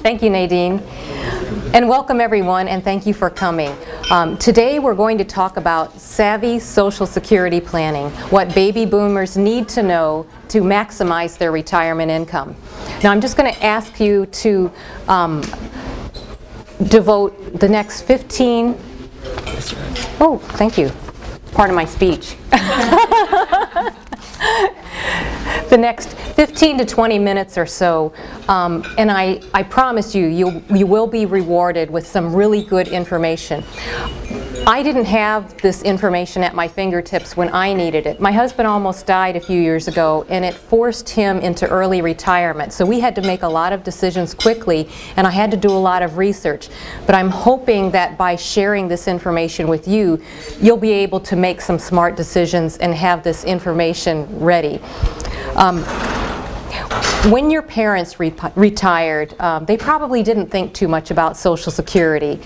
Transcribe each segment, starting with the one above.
Thank you, Nadine. And welcome everyone, and thank you for coming. Today we're going to talk about savvy Social Security planning, what baby boomers need to know to maximize their retirement income. Now I'm just going to ask you to devote the next 15, oh, thank you, part of my speech. The next 15 to 20 minutes or so, and I promise you, you will be rewarded with some really good information. I didn't have this information at my fingertips when I needed it. My husband almost died a few years ago, and it forced him into early retirement. So we had to make a lot of decisions quickly, and I had to do a lot of research. But I'm hoping that by sharing this information with you, you'll be able to make some smart decisions and have this information ready. When your parents retired, they probably didn't think too much about Social Security.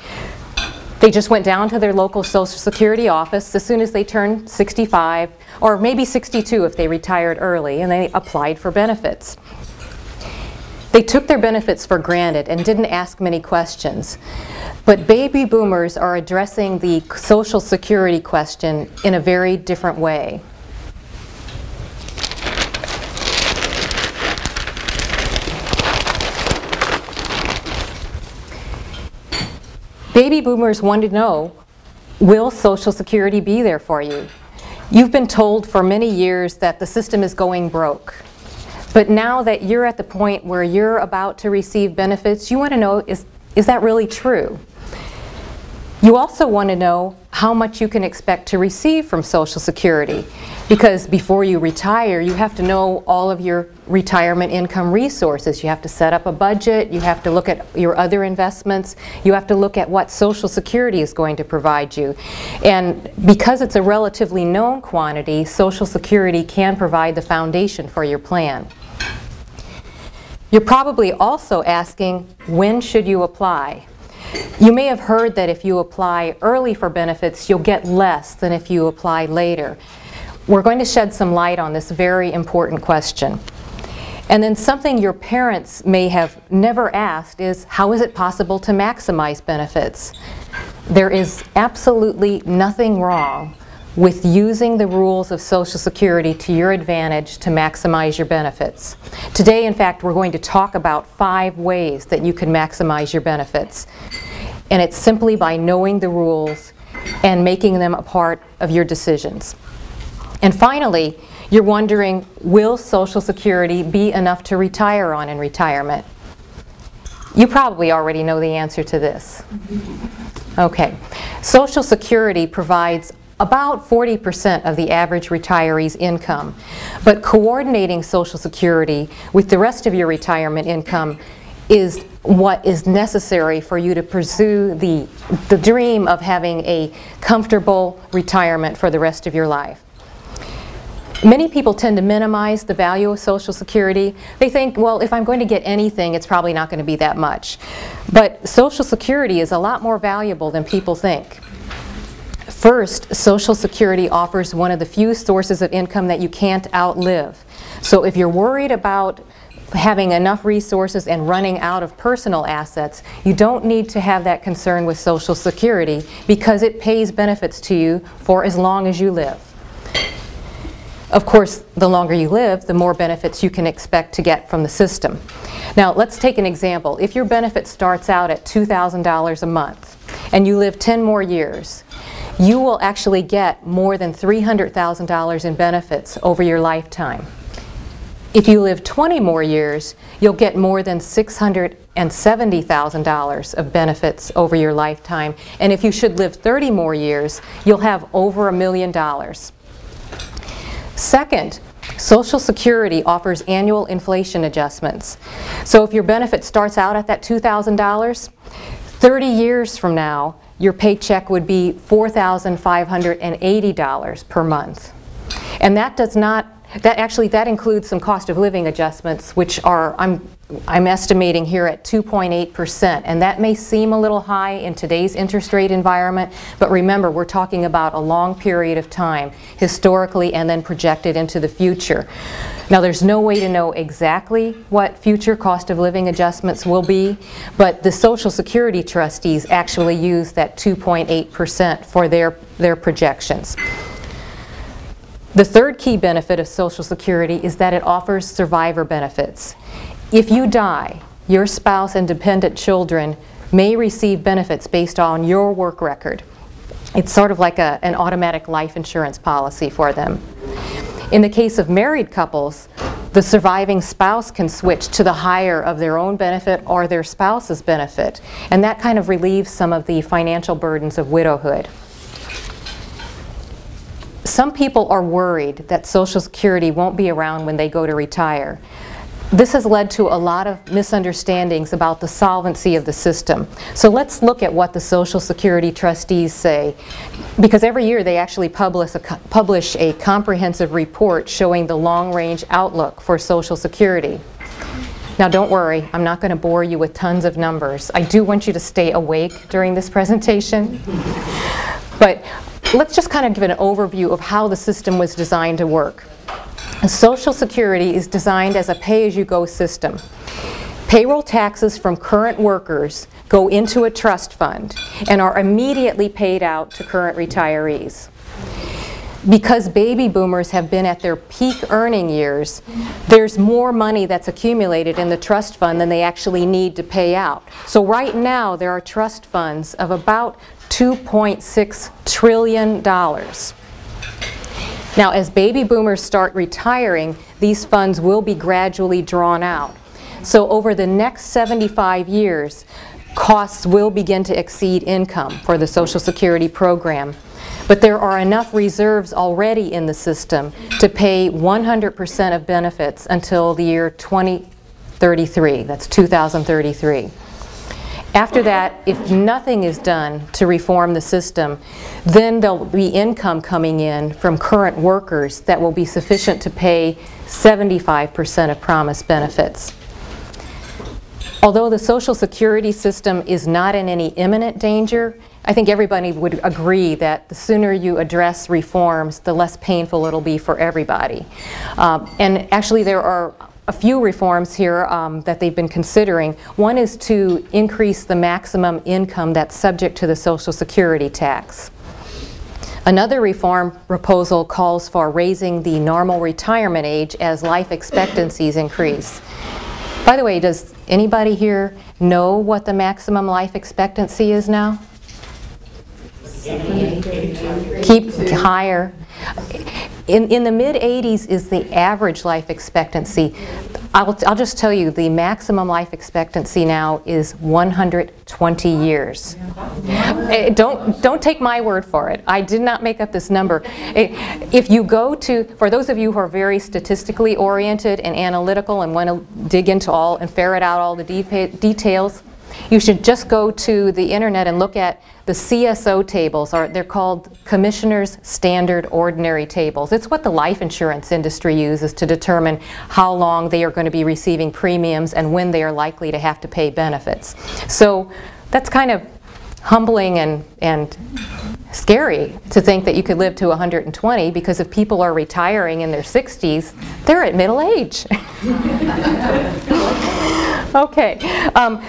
They just went down to their local Social Security office as soon as they turned 65, or maybe 62 if they retired early, and they applied for benefits. They took their benefits for granted and didn't ask many questions. But baby boomers are addressing the Social Security question in a very different way. Baby boomers want to know, will Social Security be there for you? You've been told for many years that the system is going broke. But now that you're at the point where you're about to receive benefits, you want to know, is that really true? You also want to know how much you can expect to receive from Social Security, because before you retire, you have to know all of your retirement income resources. You have to set up a budget, you have to look at your other investments, you have to look at what Social Security is going to provide you. And because it's a relatively known quantity, Social Security can provide the foundation for your plan. You're probably also asking, when should you apply? You may have heard that if you apply early for benefits, you'll get less than if you apply later. We're going to shed some light on this very important question. And then something your parents may have never asked is, how is it possible to maximize benefits? There is absolutely nothing wrong with using the rules of Social Security to your advantage to maximize your benefits. Today, in fact, we're going to talk about 5 ways that you can maximize your benefits. And it's simply by knowing the rules and making them a part of your decisions. And finally, you're wondering, will Social Security be enough to retire on in retirement? You probably already know the answer to this. Okay. Social Security provides about 40% of the average retiree's income. But coordinating Social Security with the rest of your retirement income is what is necessary for you to pursue the dream of having a comfortable retirement for the rest of your life. Many people tend to minimize the value of Social Security. They think, well, if I'm going to get anything, it's probably not going to be that much. But Social Security is a lot more valuable than people think. First, Social Security offers one of the few sources of income that you can't outlive. So if you're worried about having enough resources and running out of personal assets, you don't need to have that concern with Social Security because it pays benefits to you for as long as you live. Of course, the longer you live, the more benefits you can expect to get from the system. Now, let's take an example. If your benefit starts out at $2,000 a month and you live 10 more years, you will actually get more than $300,000 in benefits over your lifetime. If you live 20 more years, you'll get more than $670,000 of benefits over your lifetime. And if you should live 30 more years, you'll have over $1 million. Second, Social Security offers annual inflation adjustments. So if your benefit starts out at that $2,000, 30 years from now, your paycheck would be $4,580 per month. And that does not, that includes some cost of living adjustments, which are, I'm I'm estimating here at 2.8%, and that may seem a little high in today's interest rate environment, but remember, we're talking about a long period of time, historically and then projected into the future. Now, there's no way to know exactly what future cost of living adjustments will be, but the Social Security trustees actually use that 2.8% for their projections. The third key benefit of Social Security is that it offers survivor benefits. If you die, your spouse and dependent children may receive benefits based on your work record. It's sort of like an automatic life insurance policy for them. In the case of married couples, the surviving spouse can switch to the higher of their own benefit or their spouse's benefit, and that kind of relieves some of the financial burdens of widowhood. Some people are worried that Social Security won't be around when they go to retire. This has led to a lot of misunderstandings about the solvency of the system. So let's look at what the Social Security trustees say, because every year they actually publish a comprehensive report showing the long-range outlook for Social Security. Now don't worry, I'm not going to bore you with tons of numbers. I do want you to stay awake during this presentation. But let's just kind of give an overview of how the system was designed to work. Social Security is designed as a pay-as-you-go system. Payroll taxes from current workers go into a trust fund and are immediately paid out to current retirees. Because baby boomers have been at their peak earning years, there's more money that's accumulated in the trust fund than they actually need to pay out. So right now there are trust funds of about $2.6 trillion. Now, as baby boomers start retiring, these funds will be gradually drawn out. So over the next 75 years, costs will begin to exceed income for the Social Security program. But there are enough reserves already in the system to pay 100% of benefits until the year 2033. That's 2033. After that, if nothing is done to reform the system, then there'll be income coming in from current workers that will be sufficient to pay 75% of promised benefits. Although the Social Security system is not in any imminent danger, I think everybody would agree that the sooner you address reforms, the less painful it'll be for everybody. And actually there are a few reforms here that they've been considering. One is to increase the maximum income that's subject to the Social Security tax. Another reform proposal calls for raising the normal retirement age as life expectancies increase. By the way, does anybody here know what the maximum life expectancy is now? Keep higher. In the mid-80s is the average life expectancy. I'll just tell you, the maximum life expectancy now is 120 years. Don't take my word for it. I did not make up this number. If you go to, for those of you who are very statistically oriented and analytical and want to dig into all and ferret out all the details, you should just go to the internet and look at the CSO tables, or they're called Commissioner's Standard Ordinary Tables. It's what the life insurance industry uses to determine how long they are going to be receiving premiums and when they are likely to have to pay benefits. So that's kind of humbling and scary to think that you could live to 120, because if people are retiring in their 60s, they're at middle age. Okay,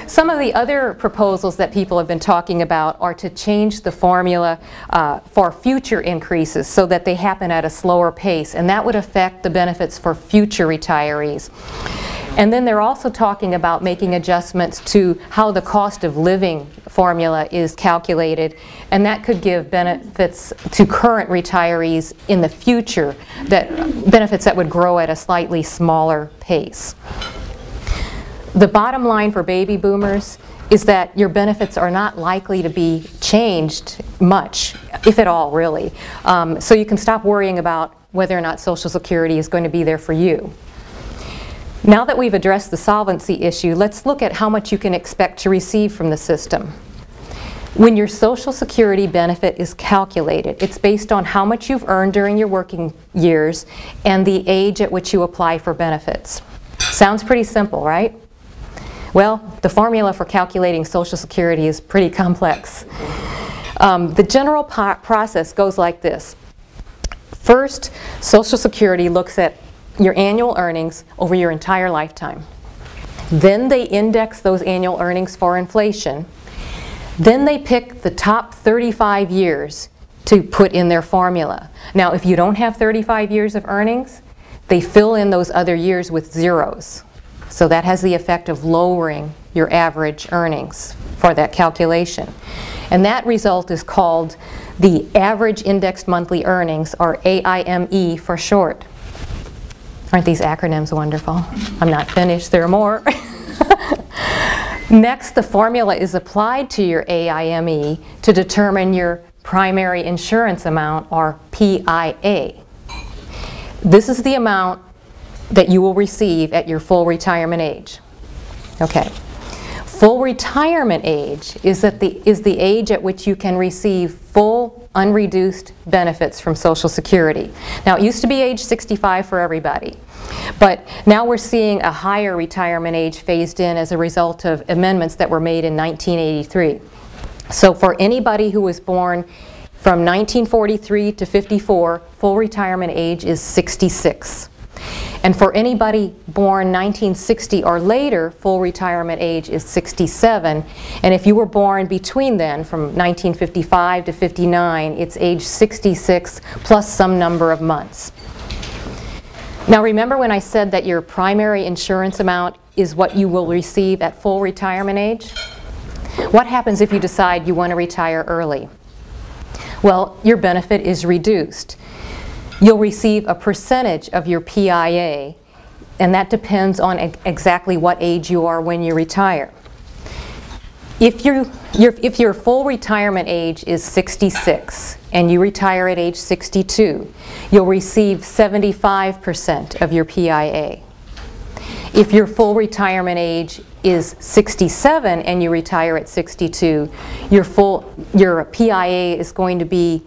some of the other proposals that people have been talking about are to change the formula for future increases so that they happen at a slower pace, and that would affect the benefits for future retirees. And then they're also talking about making adjustments to how the cost of living formula is calculated, and that could give benefits to current retirees in the future, benefits that would grow at a slightly smaller pace. The bottom line for baby boomers is that your benefits are not likely to be changed much, if at all, really. So you can stop worrying about whether or not Social Security is going to be there for you. Now that we've addressed the solvency issue, let's look at how much you can expect to receive from the system. When your Social Security benefit is calculated, it's based on how much you've earned during your working years and the age at which you apply for benefits. Sounds pretty simple, right? Well, the formula for calculating Social Security is pretty complex. The general process goes like this. First, Social Security looks at your annual earnings over your entire lifetime. Then they index those annual earnings for inflation. Then they pick the top 35 years to put in their formula. Now, if you don't have 35 years of earnings, they fill in those other years with zeros. So that has the effect of lowering your average earnings for that calculation. And that result is called the average indexed monthly earnings, or AIME for short. Aren't these acronyms wonderful? I'm not finished, there are more. Next, the formula is applied to your AIME to determine your primary insurance amount, or PIA. This is the amount that you will receive at your full retirement age. Okay. Full retirement age is the age at which you can receive full unreduced benefits from Social Security. Now, it used to be age 65 for everybody, but now we're seeing a higher retirement age phased in as a result of amendments that were made in 1983. So for anybody who was born from 1943 to 54, full retirement age is 66. And for anybody born 1960 or later, full retirement age is 67. And if you were born between then, from 1955 to 59, it's age 66 plus some number of months. Now remember when I said that your primary insurance amount is what you will receive at full retirement age? What happens if you decide you want to retire early? Well, your benefit is reduced. You'll receive a percentage of your PIA, and that depends on exactly what age you are when you retire. If your full retirement age is 66 and you retire at age 62, you'll receive 75% of your PIA. If your full retirement age is 67 and you retire at 62, your PIA is going to be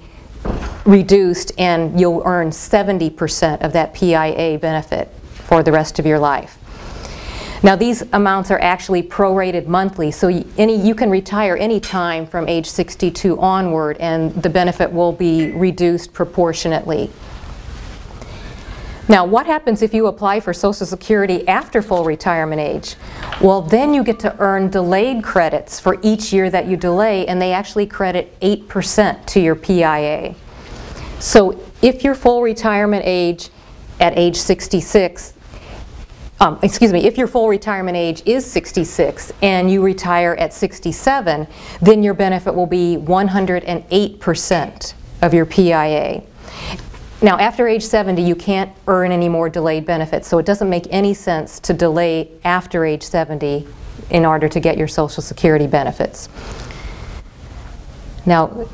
reduced and you'll earn 70% of that PIA benefit for the rest of your life. Now these amounts are actually prorated monthly, so you can retire any time from age 62 onward and the benefit will be reduced proportionately. Now what happens if you apply for Social Security after full retirement age? Well, then you get to earn delayed credits for each year that you delay, and they actually credit 8% to your PIA. So if your full retirement age at age 66, if your full retirement age is 66 and you retire at 67, then your benefit will be 108% of your PIA. Now after age 70 you can't earn any more delayed benefits, so it doesn't make any sense to delay after age 70 in order to get your Social Security benefits. Now,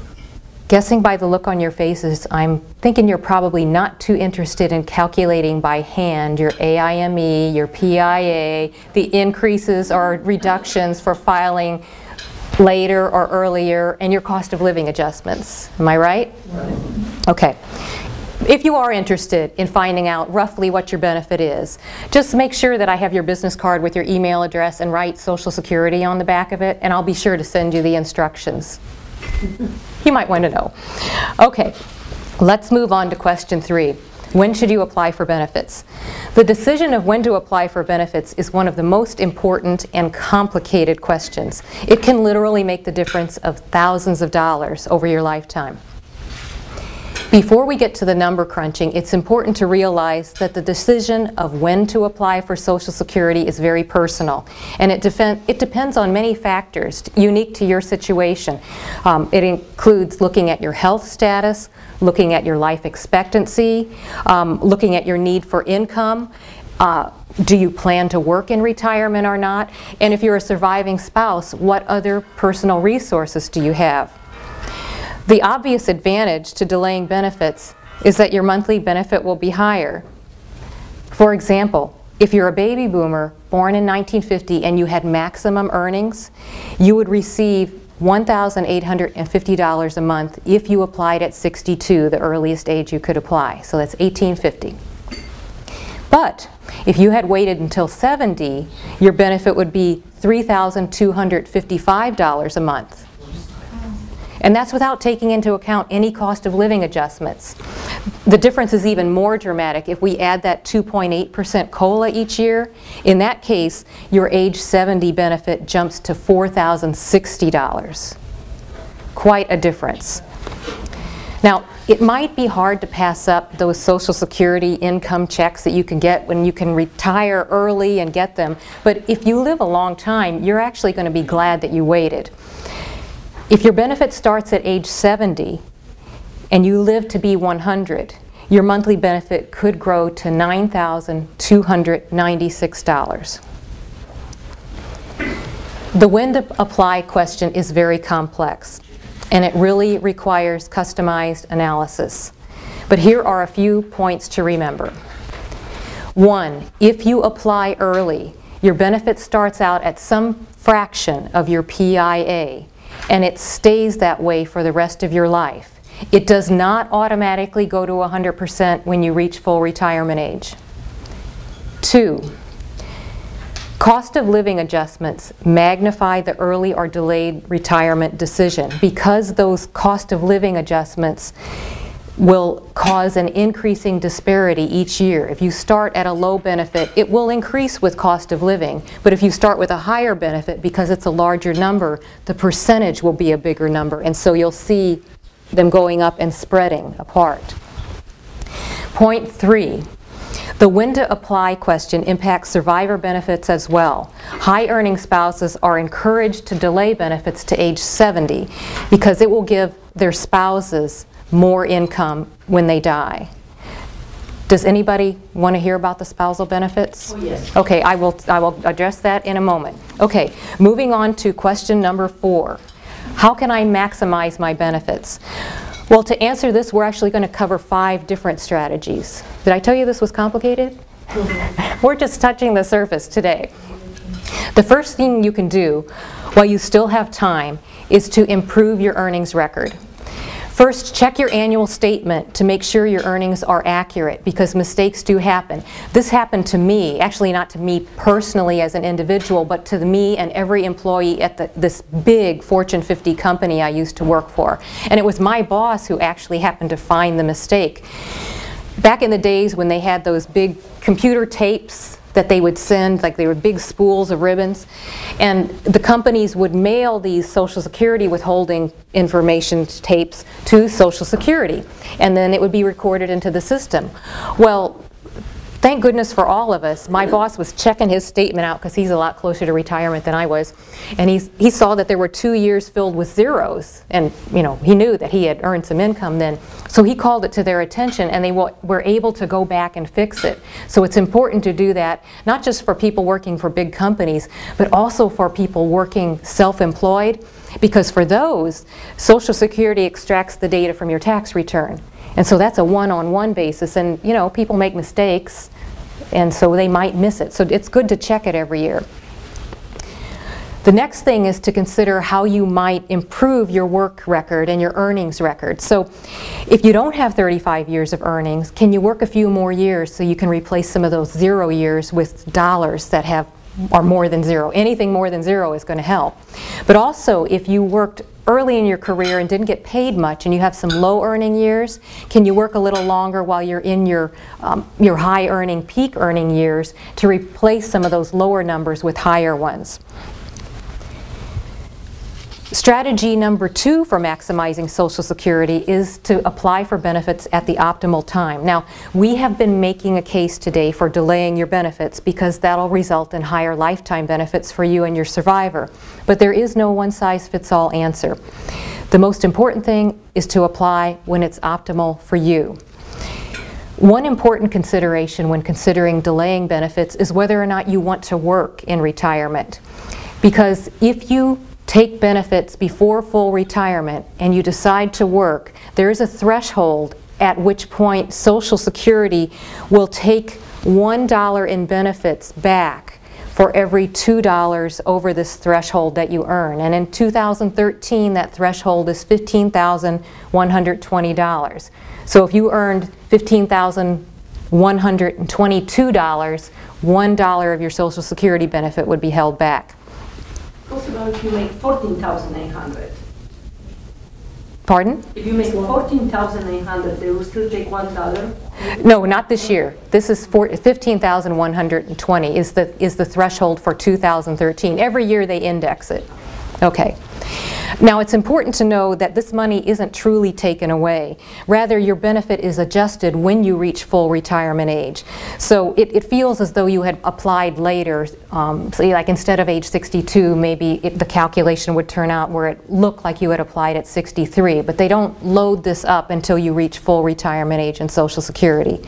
guessing by the look on your faces, I'm thinking you're probably not too interested in calculating by hand your AIME, your PIA, the increases or reductions for filing later or earlier, and your cost of living adjustments. Am I right? Right. Okay. If you are interested in finding out roughly what your benefit is, just make sure that I have your business card with your email address and write Social Security on the back of it, and I'll be sure to send you the instructions. You might want to know. Okay, let's move on to question 3. When should you apply for benefits? The decision of when to apply for benefits is one of the most important and complicated questions. It can literally make the difference of thousands of dollars over your lifetime. Before we get to the number crunching, it's important to realize that the decision of when to apply for Social Security is very personal, and it depends on many factors unique to your situation. It includes looking at your health status, looking at your life expectancy, looking at your need for income. Do you plan to work in retirement or not? And if you're a surviving spouse, what other personal resources do you have? The obvious advantage to delaying benefits is that your monthly benefit will be higher. For example, if you're a baby boomer born in 1950 and you had maximum earnings, you would receive $1,850 a month if you applied at 62, the earliest age you could apply. So that's $1,850. But if you had waited until 70, your benefit would be $3,255 a month. And that's without taking into account any cost of living adjustments. The difference is even more dramatic if we add that 2.8% COLA each year. In that case, your age 70 benefit jumps to $4,060. Quite a difference. Now, it might be hard to pass up those Social Security income checks that you can get when you can retire early and get them. But if you live a long time, you're actually going to be glad that you waited. If your benefit starts at age 70 and you live to be 100, your monthly benefit could grow to $9,296. The when to apply question is very complex, and it really requires customized analysis. But here are a few points to remember. 1, if you apply early, your benefit starts out at some fraction of your PIA, and it stays that way for the rest of your life. It does not automatically go to 100% when you reach full retirement age. 2, cost of living adjustments magnify the early or delayed retirement decision because those cost of living adjustments will cause an increasing disparity each year. If you start at a low benefit, it will increase with cost of living. But if you start with a higher benefit, because it's a larger number, the percentage will be a bigger number. And so you'll see them going up and spreading apart. Point 3. The when to apply question impacts survivor benefits as well. High-earning spouses are encouraged to delay benefits to age 70 because it will give their spouses more income when they die. Does anybody want to hear about the spousal benefits? Oh, yes. Okay, I will address that in a moment. Okay, moving on to question number 4. How can I maximize my benefits? Well, to answer this, we're actually going to cover 5 different strategies. Did I tell you this was complicated? We're just touching the surface today. The first thing you can do while you still have time is to improve your earnings record. First, check your annual statement to make sure your earnings are accurate because mistakes do happen. This happened to me, actually not to me personally as an individual, but to me and every employee at this big Fortune 50 company I used to work for. And it was my boss who actually happened to find the mistake. Back in the days when they had those big computer tapes that they would send, like they were big spools of ribbons, and the companies would mail these Social Security withholding information tapes to Social Security, and then it would be recorded into the system. Well, thank goodness for all of us, my boss was checking his statement out because he's a lot closer to retirement than I was, and he saw that there were 2 years filled with zeros, and you know, he knew that he had earned some income then. So he called it to their attention, and they were able to go back and fix it. So it's important to do that, not just for people working for big companies, but also for people working self-employed, because for those, Social Security extracts the data from your tax return. And so that's a one-on-one basis, and you know, people make mistakes, and so they might miss it. So it's good to check it every year. The next thing is to consider how you might improve your work record and your earnings record. So if you don't have 35 years of earnings, can you work a few more years so you can replace some of those 0 years with dollars that are more than 0? Anything more than 0 is going to help. But also, if you worked early in your career and didn't get paid much and you have some low earning years, can you work a little longer while you're in your high earning, peak earning years to replace some of those lower numbers with higher ones? Strategy number 2 for maximizing Social Security is to apply for benefits at the optimal time. Now, we have been making a case today for delaying your benefits because that'll result in higher lifetime benefits for you and your survivor. But there is no one-size-fits-all answer. The most important thing is to apply when it's optimal for you. One important consideration when considering delaying benefits is whether or not you want to work in retirement. Because if you take benefits before full retirement and you decide to work, there is a threshold at which point Social Security will take $1 in benefits back for every $2 over this threshold that you earn. And in 2013, that threshold is $15,120. So if you earned $15,000 $122, $1 of your Social Security benefit would be held back. Possible if you make 14,800. Pardon? If you make 14,800, they will still take $1. No, not this year. This is 15,120 is the threshold for 2013. Every year they index it. Okay. Now it's important to know that this money isn't truly taken away. Rather, your benefit is adjusted when you reach full retirement age. So it feels as though you had applied later. So like instead of age 62, maybe the calculation would turn out where it looked like you had applied at 63. But they don't load this up until you reach full retirement age in Social Security.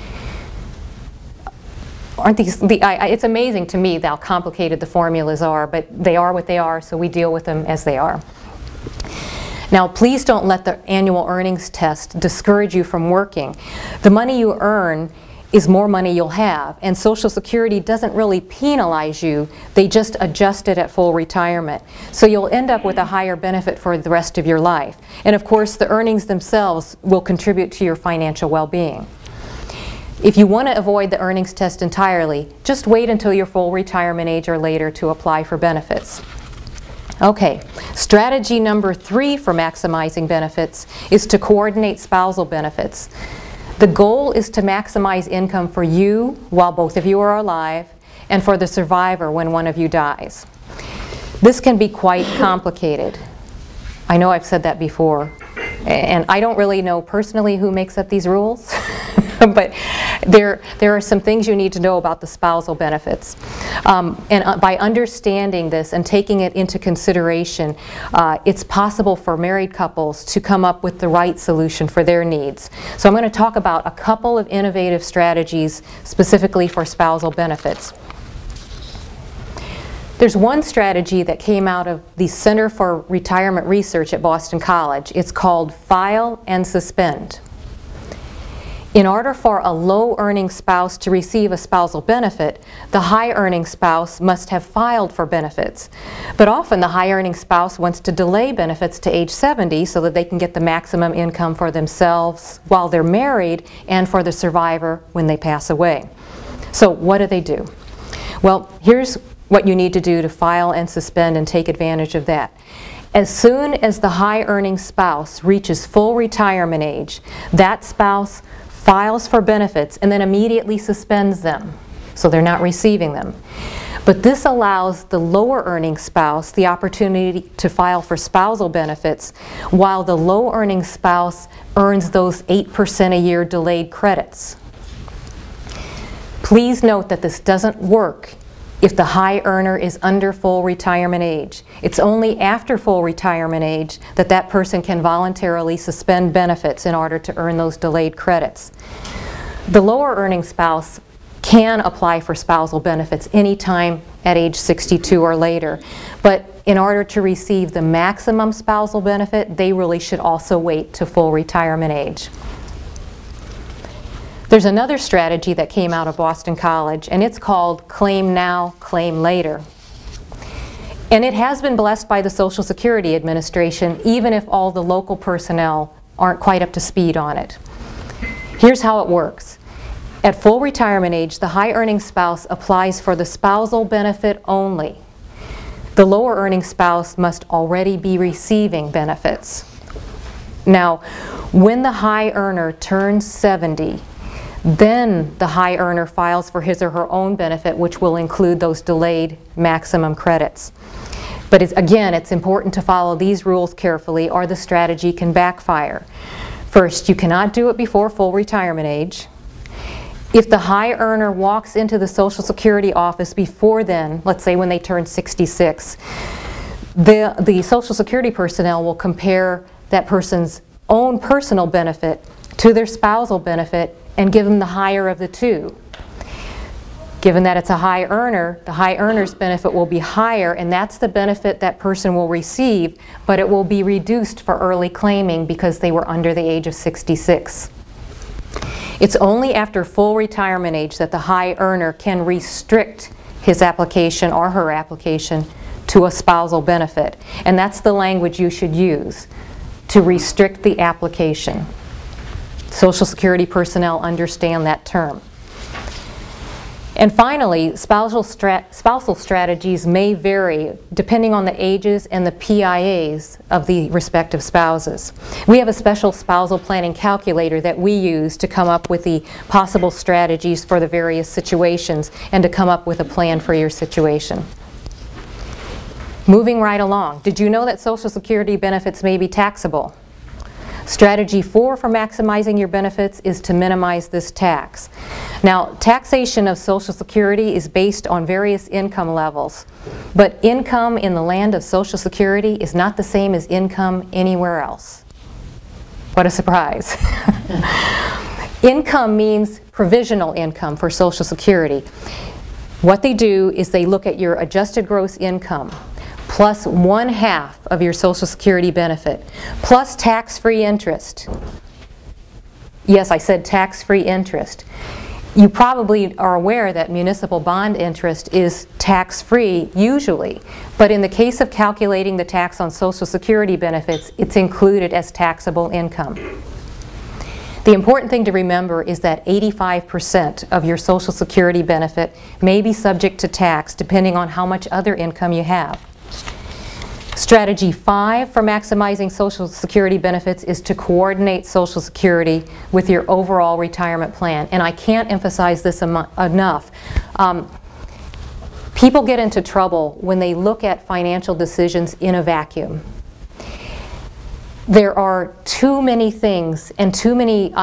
Aren't these, it's amazing to me how complicated the formulas are, but they are what they are, so we deal with them as they are. Now, please don't let the annual earnings test discourage you from working. The money you earn is more money you'll have, and Social Security doesn't really penalize you, they just adjust it at full retirement. So you'll end up with a higher benefit for the rest of your life. And of course, the earnings themselves will contribute to your financial well-being. If you want to avoid the earnings test entirely, just wait until your full retirement age or later to apply for benefits. Okay, strategy number 3 for maximizing benefits is to coordinate spousal benefits. The goal is to maximize income for you while both of you are alive and for the survivor when one of you dies. This can be quite complicated. I know I've said that before, and I don't really know personally who makes up these rules. But there are some things you need to know about the spousal benefits. And by understanding this and taking it into consideration, it's possible for married couples to come up with the right solution for their needs. So I'm going to talk about a couple of innovative strategies specifically for spousal benefits. There's one strategy that came out of the Center for Retirement Research at Boston College. It's called file and suspend. In order for a low-earning spouse to receive a spousal benefit, the high-earning spouse must have filed for benefits. But often the high-earning spouse wants to delay benefits to age 70 so that they can get the maximum income for themselves while they're married and for the survivor when they pass away. So what do? Well, here's what you need to do to file and suspend and take advantage of that. As soon as the high-earning spouse reaches full retirement age, that spouse files for benefits and then immediately suspends them, so they're not receiving them. But this allows the lower earning spouse the opportunity to file for spousal benefits while the low earning spouse earns those 8% a year delayed credits. Please note that this doesn't work if the high earner is under full retirement age. It's only after full retirement age that that person can voluntarily suspend benefits in order to earn those delayed credits. The lower earning spouse can apply for spousal benefits anytime at age 62 or later, but in order to receive the maximum spousal benefit, they really should also wait to full retirement age. There's another strategy that came out of Boston College, and it's called Claim Now, Claim Later. And it has been blessed by the Social Security Administration, even if all the local personnel aren't quite up to speed on it. Here's how it works. At full retirement age, the high-earning spouse applies for the spousal benefit only. The lower-earning spouse must already be receiving benefits. Now, when the high earner turns 70, then the high earner files for his or her own benefit, which will include those delayed maximum credits. But again, it's important to follow these rules carefully or the strategy can backfire. First, you cannot do it before full retirement age. If the high earner walks into the Social Security office before then, let's say when they turn 66, the Social Security personnel will compare that person's own personal benefit to their spousal benefit and give them the higher of the two. Given that it's a high earner, the high earner's benefit will be higher, and that's the benefit that person will receive, but it will be reduced for early claiming because they were under the age of 66. It's only after full retirement age that the high earner can restrict his application or her application to a spousal benefit. And that's the language you should use, to restrict the application. Social Security personnel understand that term. And finally, spousal strategies may vary depending on the ages and the PIAs of the respective spouses. We have a special spousal planning calculator that we use to come up with the possible strategies for the various situations and to come up with a plan for your situation. Moving right along, did you know that Social Security benefits may be taxable? Strategy 4 for maximizing your benefits is to minimize this tax. Now, taxation of Social Security is based on various income levels, but income in the land of Social Security is not the same as income anywhere else. What a surprise. Income means provisional income for Social Security. What they do is they look at your adjusted gross income plus 1/2 of your Social Security benefit, plus tax-free interest. Yes, I said tax-free interest. You probably are aware that municipal bond interest is tax-free usually, but in the case of calculating the tax on Social Security benefits, it's included as taxable income. The important thing to remember is that 85% of your Social Security benefit may be subject to tax depending on how much other income you have. Strategy 5 for maximizing Social Security benefits is to coordinate Social Security with your overall retirement plan. And I can't emphasize this enough. People get into trouble when they look at financial decisions in a vacuum. There are too many things and too many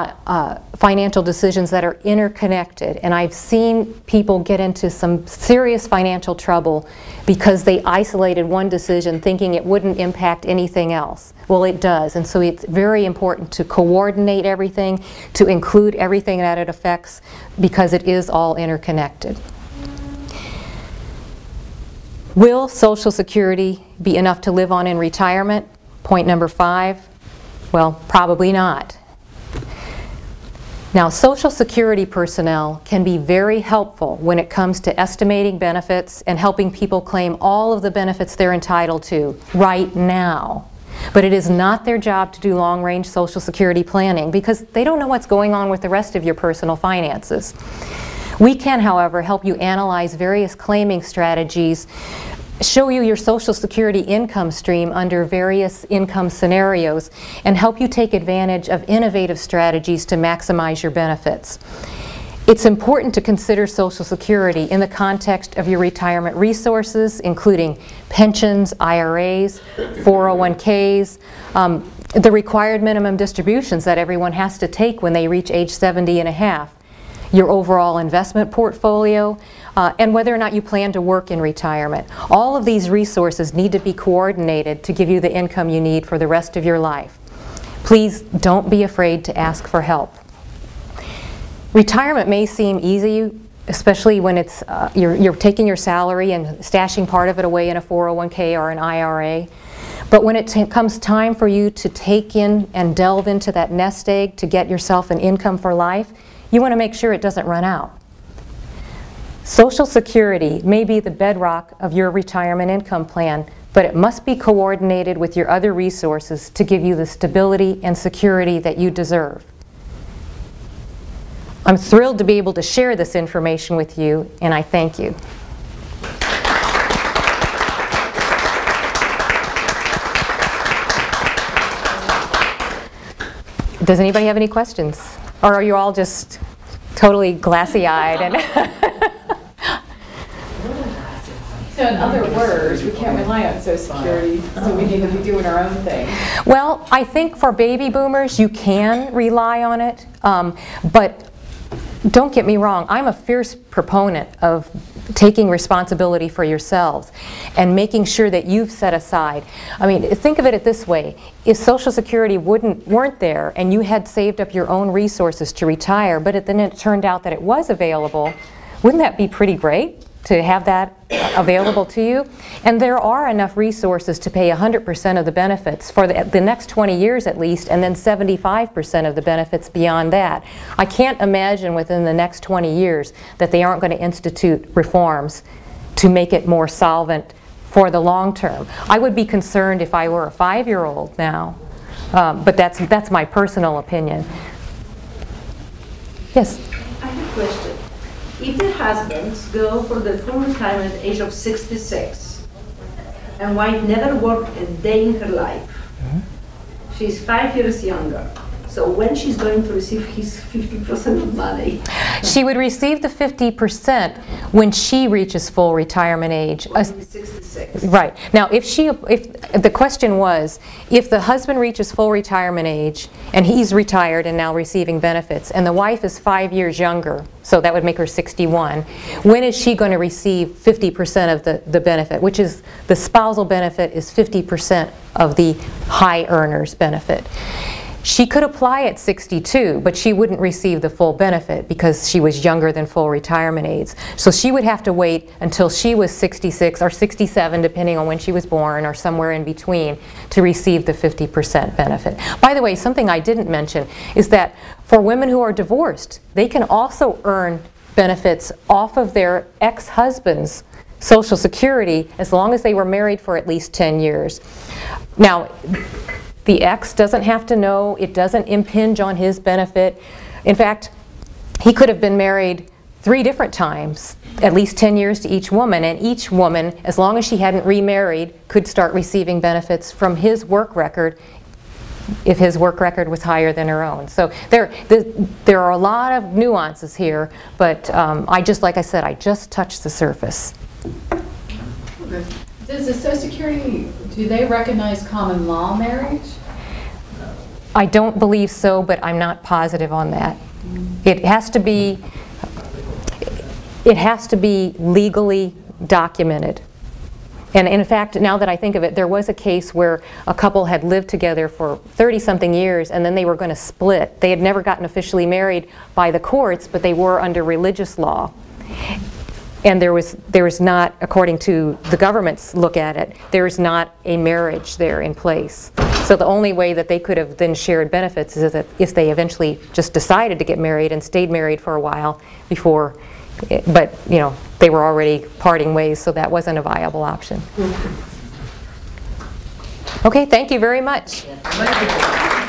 financial decisions that are interconnected, and I've seen people get into some serious financial trouble because they isolated one decision thinking it wouldn't impact anything else. Well, it does, and so it's very important to coordinate everything, to include everything that it affects, because it is all interconnected. Will Social Security be enough to live on in retirement? Point number 5, well, probably not. Now, Social Security personnel can be very helpful when it comes to estimating benefits and helping people claim all of the benefits they're entitled to right now. But it is not their job to do long-range Social Security planning because they don't know what's going on with the rest of your personal finances. We can, however, help you analyze various claiming strategies, show you your Social Security income stream under various income scenarios, and help you take advantage of innovative strategies to maximize your benefits. It's important to consider Social Security in the context of your retirement resources, including pensions, IRAs, 401ks, the required minimum distributions that everyone has to take when they reach age 70 and a half, your overall investment portfolio, and whether or not you plan to work in retirement. All of these resources need to be coordinated to give you the income you need for the rest of your life. Please don't be afraid to ask for help. Retirement may seem easy, especially when it's you're taking your salary and stashing part of it away in a 401k or an IRA. But when it comes time for you to take in and delve into that nest egg to get yourself an income for life, you want to make sure it doesn't run out. Social Security may be the bedrock of your retirement income plan, but it must be coordinated with your other resources to give you the stability and security that you deserve. I'm thrilled to be able to share this information with you, and I thank you. Does anybody have any questions? Or are you all just totally glassy-eyed? And So in other words, we can't rely on Social Security, so we need to be doing our own thing. Well, I think for baby boomers, you can rely on it, but don't get me wrong, I'm a fierce proponent of taking responsibility for yourselves and making sure that you've set aside. I mean, think of it this way. If Social Security weren't there and you had saved up your own resources to retire, but then it turned out that it was available, wouldn't that be pretty great to have that available to you? And there are enough resources to pay 100% of the benefits for the next 20 years at least, and then 75% of the benefits beyond that. I can't imagine within the next 20 years that they aren't going to institute reforms to make it more solvent for the long term. I would be concerned if I were a 5-year-old now, but that's my personal opinion. Yes? I have a question. If the husbands go for the full retirement age of 66, and wife never worked a day in her life, she's 5 years younger. So when she's going to receive his 50% of money? She would receive the 50% when she reaches full retirement age. When she's 66. Right. Now, if the question was, if the husband reaches full retirement age and he's retired and now receiving benefits, and the wife is 5 years younger, so that would make her 61, when is she going to receive 50% of the benefit, which is the spousal benefit is 50% of the high earner's benefit. She could apply at 62, but she wouldn't receive the full benefit because she was younger than full retirement age. So she would have to wait until she was 66 or 67, depending on when she was born, or somewhere in between, to receive the 50% benefit. By the way, something I didn't mention is that for women who are divorced, they can also earn benefits off of their ex-husband's Social Security as long as they were married for at least 10 years. Now, the ex doesn't have to know. It doesn't impinge on his benefit. In fact, he could have been married 3 different times, at least 10 years to each woman, and each woman, as long as she hadn't remarried, could start receiving benefits from his work record if his work record was higher than her own. So there are a lot of nuances here, but like I said, I just touched the surface. Okay. Does the Social Security, do they recognize common law marriage? I don't believe so, but I'm not positive on that. It has to be legally documented. And in fact, now that I think of it, there was a case where a couple had lived together for 30-something years and then they were going to split. They had never gotten officially married by the courts, but they were under religious law. And there was not, according to the government's look at it, there is not a marriage there in place. So the only way that they could have then shared benefits is that if they eventually just decided to get married and stayed married for a while before, but you know, they were already parting ways, so that wasn't a viable option. Okay, thank you very much. Thank you.